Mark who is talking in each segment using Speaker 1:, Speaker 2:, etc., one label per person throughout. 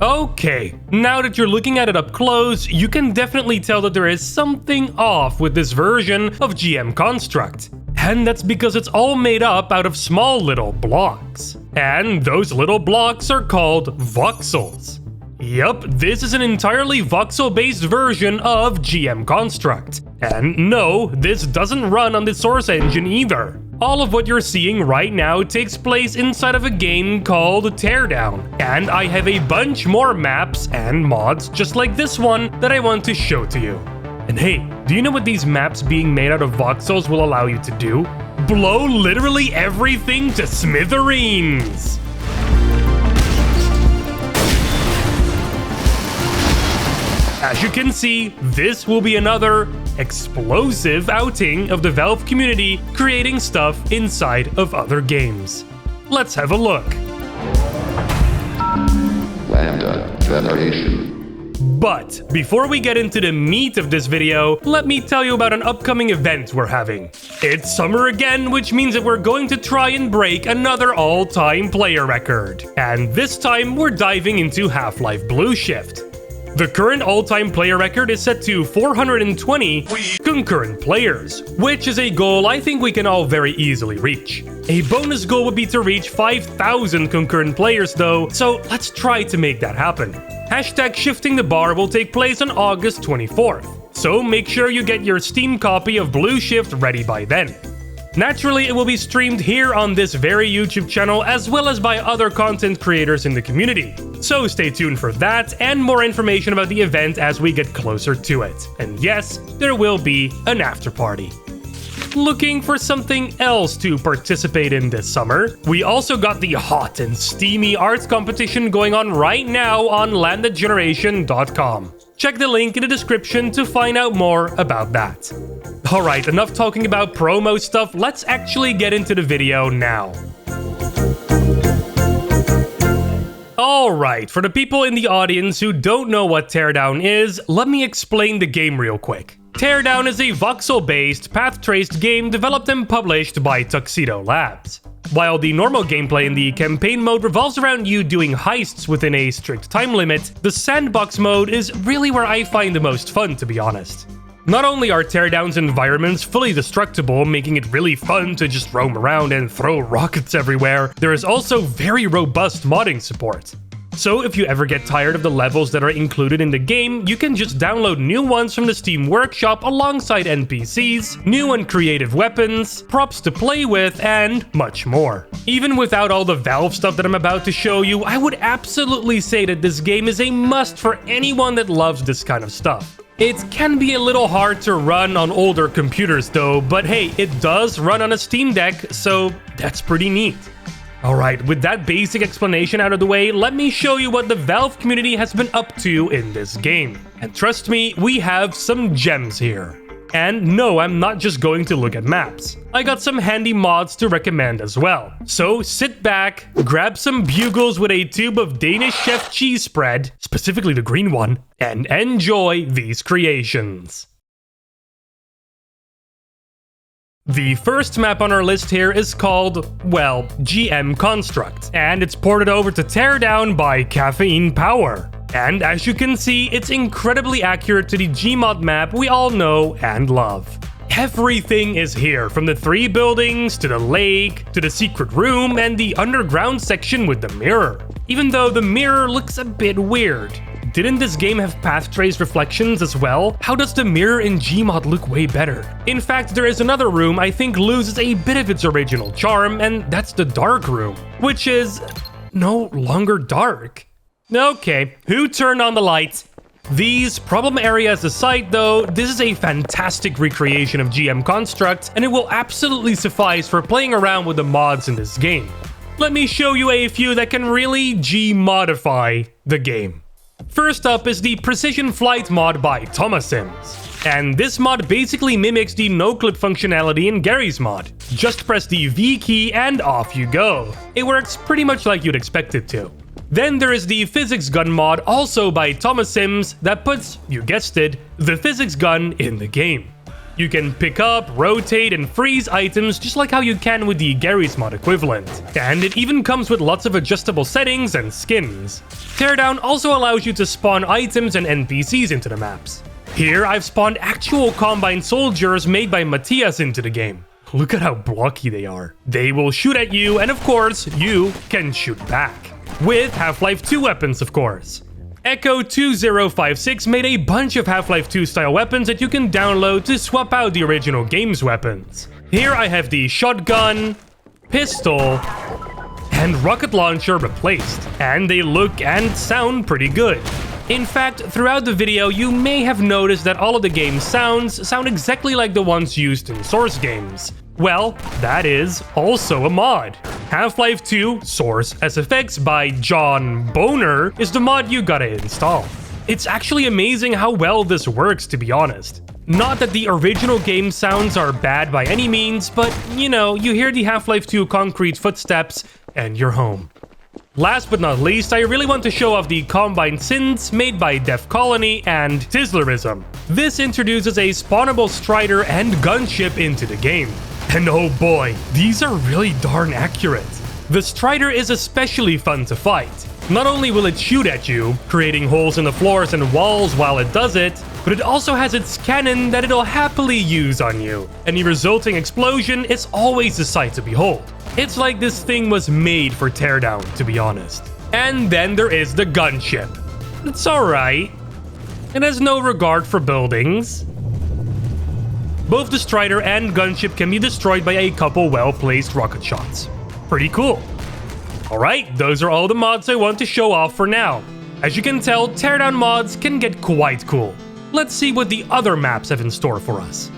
Speaker 1: Okay, now that you're looking at it up close, you can definitely tell that there is something off with this version of GM Construct. And that's because it's all made up out of small little blocks. And those little blocks are called voxels. Yup, this is an entirely voxel-based version of GM Construct. And no, this doesn't run on the source engine either. All of what you're seeing right now takes place inside of a game called Teardown, and I have a bunch more maps and mods just like this one that I want to show to you. And hey, do you know what these maps being made out of voxels will allow you to do? Blow literally everything to smithereens! As you can see, this will be another explosive outing of the Valve community creating stuff inside of other games. Let's have a look.
Speaker 2: LambdaGeneration.
Speaker 1: But before we get into the meat of this video, let me tell you about an upcoming event we're having. It's summer again, which means that we're going to try and break another all-time player record. And this time we're diving into Half-Life Blue Shift. The current all-time player record is set to 420 concurrent players, which is a goal I think we can all very easily reach. A bonus goal would be to reach 5,000 concurrent players though, so let's try to make that happen. Hashtag Shifting the Bar will take place on August 24th, so make sure you get your Steam copy of Blue Shift ready by then. Naturally, it will be streamed here on this very YouTube channel as well as by other content creators in the community. So stay tuned for that and more information about the event as we get closer to it. And yes, there will be an after party. Looking for something else to participate in this summer? We also got the hot and steamy art competition going on right now on LambdaGeneration.com. Check the link in the description to find out more about that. Alright, enough talking about promo stuff, let's actually get into the video now. Alright, for the people in the audience who don't know what Teardown is, let me explain the game real quick. Teardown is a voxel-based, path-traced game developed and published by Tuxedo Labs. While the normal gameplay in the campaign mode revolves around you doing heists within a strict time limit, the sandbox mode is really where I find the most fun, to be honest. Not only are Teardown's environments fully destructible, making it really fun to just roam around and throw rockets everywhere, there is also very robust modding support. So if you ever get tired of the levels that are included in the game, you can just download new ones from the Steam Workshop alongside NPCs, new and creative weapons, props to play with, and much more. Even without all the Valve stuff that I'm about to show you, I would absolutely say that this game is a must for anyone that loves this kind of stuff. It can be a little hard to run on older computers though, but hey, it does run on a Steam Deck, so that's pretty neat. Alright, with that basic explanation out of the way, let me show you what the Valve community has been up to in this game. And trust me, we have some gems here. And no, I'm not just going to look at maps. I got some handy mods to recommend as well. So sit back, grab some bugles with a tube of Danish chef cheese spread, specifically the green one, and enjoy these creations. The first map on our list here is called, well, GM Construct, and it's ported over to Teardown by Caffeine Power. And as you can see, it's incredibly accurate to the GMod map we all know and love. Everything is here, from the 3 buildings, to the lake, to the secret room, and the underground section with the mirror. Even though the mirror looks a bit weird. Didn't this game have path trace reflections as well? How does the mirror in GMod look way better? In fact, there is another room I think loses a bit of its original charm, and that's the dark room, which is no longer dark. Okay, who turned on the lights? These problem areas aside though, this is a fantastic recreation of GM Construct, and it will absolutely suffice for playing around with the mods in this game. Let me show you a few that can really G-modify the game. First up is the Precision Flight mod by Thomas. And this mod basically mimics the no-clip functionality in Gary's mod. Just press the V key and off you go. It works pretty much like you'd expect it to. Then there is the Physics Gun mod, also by Thomas, that puts, you guessed it, the physics gun in the game. You can pick up, rotate, and freeze items just like how you can with the Garry's Mod equivalent. And it even comes with lots of adjustable settings and skins. Teardown also allows you to spawn items and NPCs into the maps. Here, I've spawned actual Combine soldiers made by Matthias into the game. Look at how blocky they are. They will shoot at you, and of course, you can shoot back. With Half-Life 2 weapons, of course. Echo 2056 made a bunch of Half-Life 2 style weapons that you can download to swap out the original game's weapons. Here I have the shotgun, pistol, and rocket launcher replaced, and they look and sound pretty good. In fact, throughout the video, you may have noticed that all of the game's sounds sound exactly like the ones used in Source games. Well, that is also a mod. Half-Life 2 Source SFX by John Boner is the mod you gotta install. It's actually amazing how well this works, to be honest. Not that the original game sounds are bad by any means, but you know, you hear the Half-Life 2 concrete footsteps and you're home. Last but not least, I really want to show off the Combine synths made by Def Colony and Tizzlerism. This introduces a spawnable Strider and gunship into the game. And oh boy, these are really darn accurate. The Strider is especially fun to fight. Not only will it shoot at you, creating holes in the floors and walls while it does it, but it also has its cannon that it'll happily use on you. Any resulting explosion is always a sight to behold. It's like this thing was made for Teardown, to be honest. And then there is the gunship. It's alright. It has no regard for buildings. Both the Strider and gunship can be destroyed by a couple well-placed rocket shots. Pretty cool. Alright, those are all the mods I want to show off for now. As you can tell, Teardown mods can get quite cool. Let's see what the other maps have in store for us.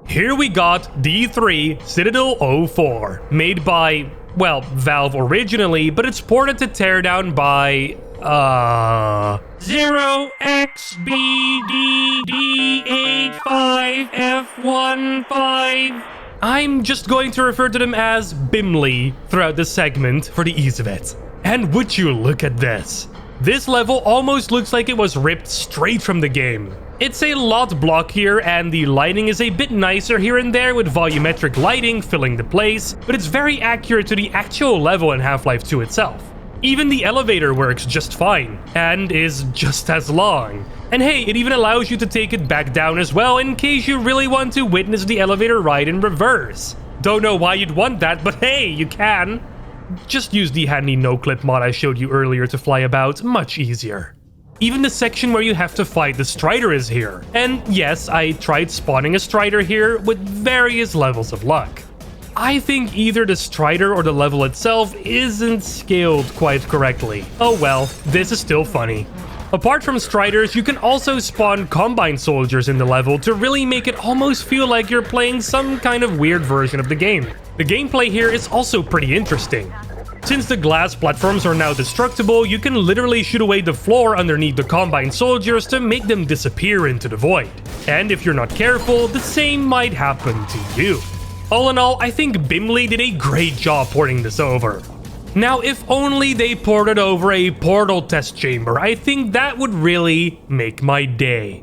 Speaker 1: Here we got D3 Citadel 04, made by, well, Valve originally, but it's ported to Teardown by, 0xBDD85F15. I'm just going to refer to them as Bimley throughout this segment for the ease of it. And would you look at this? This level almost looks like it was ripped straight from the game. It's a lot blockier and the lighting is a bit nicer here and there with volumetric lighting filling the place, but it's very accurate to the actual level in Half-Life 2 itself. Even the elevator works just fine, and is just as long. And hey, it even allows you to take it back down as well in case you really want to witness the elevator ride in reverse. Don't know why you'd want that, but hey, you can. Just use the handy no-clip mod I showed you earlier to fly about, much easier. Even the section where you have to fight the Strider is here. And yes, I tried spawning a Strider here with various levels of luck. I think either the Strider or the level itself isn't scaled quite correctly. Oh well, this is still funny. Apart from Striders, you can also spawn Combine soldiers in the level to really make it almost feel like you're playing some kind of weird version of the game. The gameplay here is also pretty interesting. Since the glass platforms are now destructible, you can literally shoot away the floor underneath the Combine soldiers to make them disappear into the void. And if you're not careful, the same might happen to you. All in all, I think Bimley did a great job porting this over. Now, if only they ported over a portal test chamber, I think that would really make my day.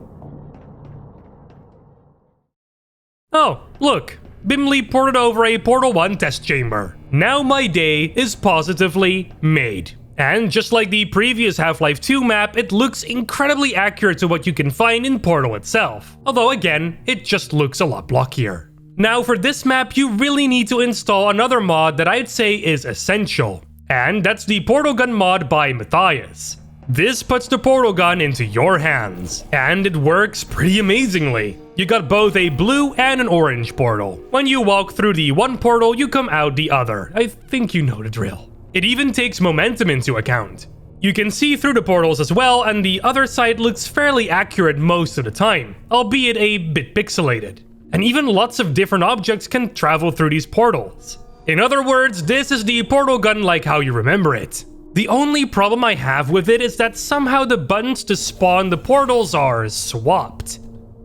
Speaker 1: Oh, look. Bimley ported over a Portal 1 test chamber. Now my day is positively made. And just like the previous Half-Life 2 map, it looks incredibly accurate to what you can find in Portal itself. Although again, it just looks a lot blockier. Now for this map, you really need to install another mod that I'd say is essential. And that's the Portal Gun mod by Matthias. This puts the portal gun into your hands, and it works pretty amazingly. You got both a blue and an orange portal. When you walk through the one portal, you come out the other. I think you know the drill. It even takes momentum into account. You can see through the portals as well, and the other side looks fairly accurate most of the time, albeit a bit pixelated. And even lots of different objects can travel through these portals. In other words, this is the portal gun like how you remember it. The only problem I have with it is that somehow the buttons to spawn the portals are swapped.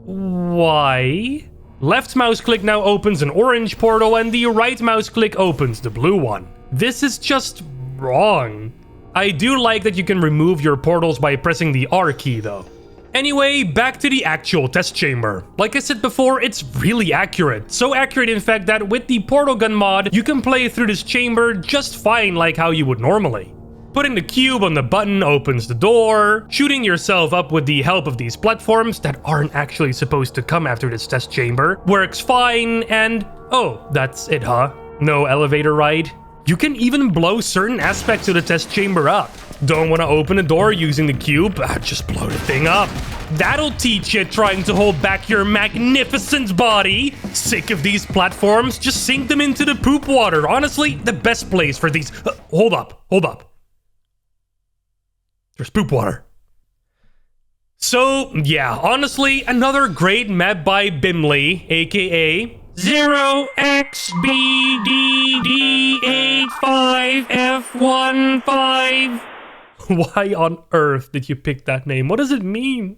Speaker 1: Why? Left mouse click now opens an orange portal and the right mouse click opens the blue one. This is just wrong. I do like that you can remove your portals by pressing the R key though. Anyway, back to the actual test chamber. Like I said before, it's really accurate. So accurate, in fact, that with the portal gun mod, you can play through this chamber just fine like how you would normally. Putting the cube on the button opens the door. Shooting yourself up with the help of these platforms that aren't actually supposed to come after this test chamber works fine, and oh, that's it, huh? No elevator ride? You can even blow certain aspects of the test chamber up. Don't want to open a door using the cube? Just blow the thing up. That'll teach you trying to hold back your magnificent body. Sick of these platforms? Just sink them into the poop water. Honestly, the best place for these... hold up. There's poop water. So, yeah, honestly, another great map by Bimley, aka 0xBDD85F15. Why on earth did you pick that name? What does it mean?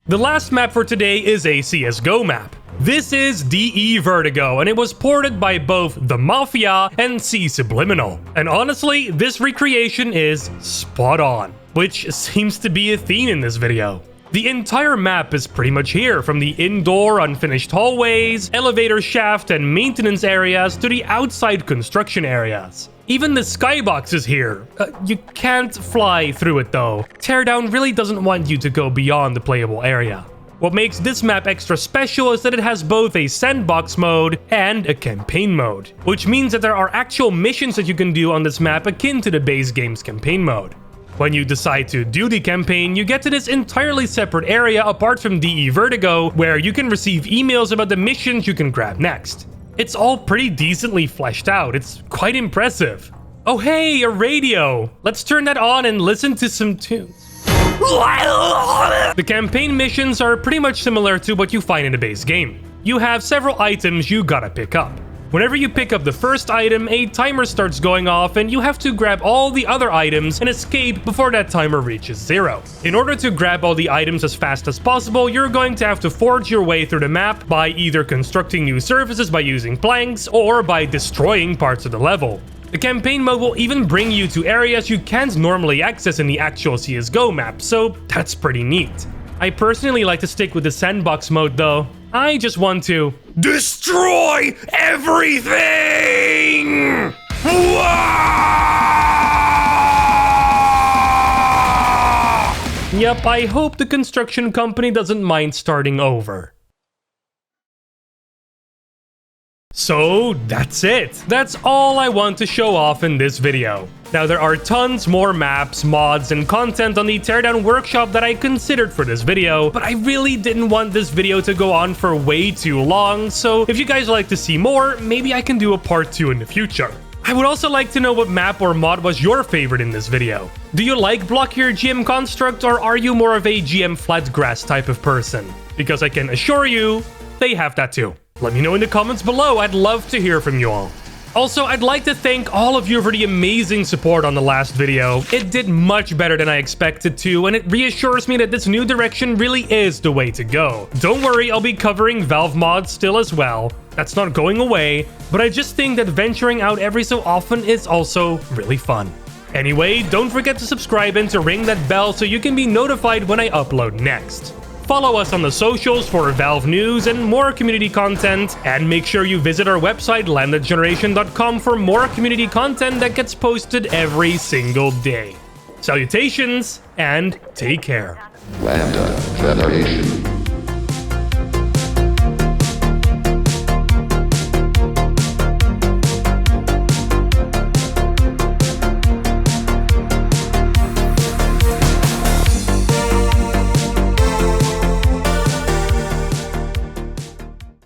Speaker 1: The last map for today is a CSGO map. This is DE Vertigo, and it was ported by both The Mafia and C Subliminal. And honestly, this recreation is spot on, which seems to be a theme in this video. The entire map is pretty much here, from the indoor unfinished hallways, elevator shaft and maintenance areas to the outside construction areas. Even the skybox is here. You can't fly through it though. Teardown really doesn't want you to go beyond the playable area. What makes this map extra special is that it has both a sandbox mode and a campaign mode, which means that there are actual missions that you can do on this map akin to the base game's campaign mode. When you decide to do the campaign, you get to this entirely separate area apart from DE Vertigo, where you can receive emails about the missions you can grab next. It's all pretty decently fleshed out. It's quite impressive. Oh hey, a radio! Let's turn that on and listen to some tunes. The campaign missions are pretty much similar to what you find in the base game. You have several items you gotta pick up. Whenever you pick up the first item, a timer starts going off and you have to grab all the other items and escape before that timer reaches 0. In order to grab all the items as fast as possible, you're going to have to forge your way through the map by either constructing new surfaces by using planks or by destroying parts of the level. The campaign mode will even bring you to areas you can't normally access in the actual CSGO map, so that's pretty neat. I personally like to stick with the sandbox mode though. I just want to destroy everything! Yep, I hope the construction company doesn't mind starting over. So that's it. That's all I want to show off in this video. Now there are tons more maps, mods, and content on the Teardown workshop that I considered for this video, but I really didn't want this video to go on for way too long, so if you guys would like to see more, maybe I can do a part 2 in the future. I would also like to know what map or mod was your favorite in this video. Do you like blockier GM construct, or are you more of a GM flatgrass type of person? Because I can assure you, they have that too. Let me know in the comments below, I'd love to hear from you all. Also, I'd like to thank all of you for the amazing support on the last video. It did much better than I expected to, and it reassures me that this new direction really is the way to go. Don't worry, I'll be covering Valve mods still as well. That's not going away, but I just think that venturing out every so often is also really fun. Anyway, don't forget to subscribe and to ring that bell so you can be notified when I upload next. Follow us on the socials for Valve news and more community content, and make sure you visit our website LambdaGeneration.com for more community content that gets posted every single day. Salutations, and take care.
Speaker 2: LambdaGeneration.